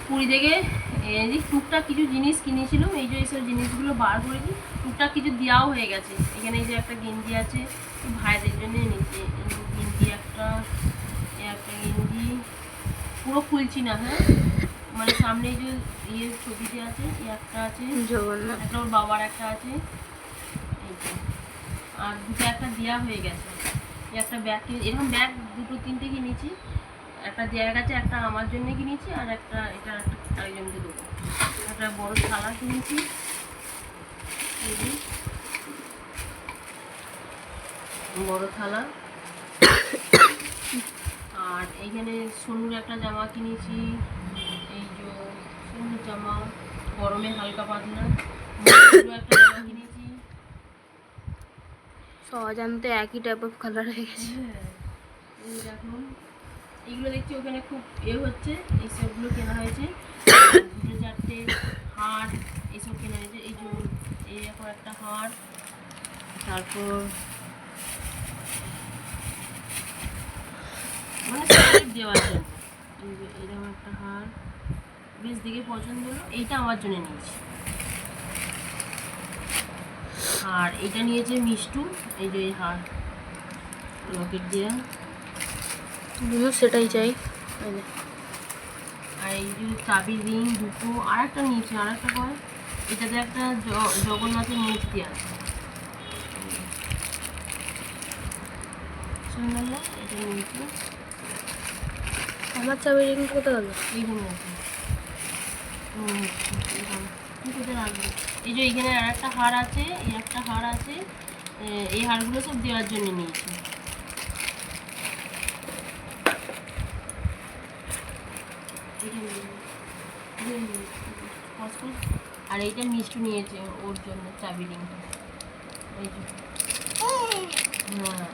পুরী থেকে এই টুকটাক কিছু জিনিস কিনেছিলাম, এই যে এইসব জিনিসগুলো বার করেছি, টুকটাক কিছু দেওয়াও হয়ে গেছে। এখানে এই যে একটা গেঞ্জি আছে ভাইদের জন্য নিচে গেঞ্জি একটা গেঞ্জি পুরো খুলছি না, হ্যাঁ মানে সামনে যে ইয়ে ছবিতে আছে একটা আছে, একটা ওর বাবার একটা আছে, এই যে আর দুটো একটা দেওয়া হয়ে গেছে। একটা ব্যাগ এরকম ব্যাগ দুটো তিনটে কিনেছি, একটা দেওয়া গেছে, একটা আমার জন্য কিনেছি আর একটা এটা আরেকজনকে দেবো। একটা বড় থালা কিনেছি, বড় থালা। আর এইখানে সোনুর একটা জামা কিনেছি, এই যে সোনুর জামা গরমে হালকা পাতলা একটা জামা কিনেছি। অজান্তে একই টাইপ অফ কালার হয়ে গেছে। এই দেখুন এইগুলো দেখছি ওখানে খুব হচ্ছে, এই সবগুলো কেনা হয়েছে। দুটো চারটে হার এইসব কেনা হয়েছে, এই যে এই এখন একটা হার, তারপর মানে দেওয়ার জন্য এরকম একটা হার বেশ দেখে পছন্দ হলো, এইটা আমার জন্য নিয়েছি। আর এটা নিয়েছে মিষ্টু, এই যে এই হার লকেট দিয়ে, সেটাই চাই। আর এই যে চাবির রিং দুটো, আর একটা নিয়েছি, আর একটা পরে এটাতে একটা জগন্নাথের মূর্তি আছে, সুন্দর না? এটা নিয়েছি। আমার চাবির রিং কোথায় গেল? এইখানে আছে, কোথায় রাখবো? এই যে এইখানে আর একটা হার আছে, এই একটা হার আছে, এই হারগুলো সব দেওয়ার জন্য নিয়েছি। আর এইটা মিষ্টি নিয়েছে ওর জন্য চাবি রিংটা, এই যে হ্যাঁ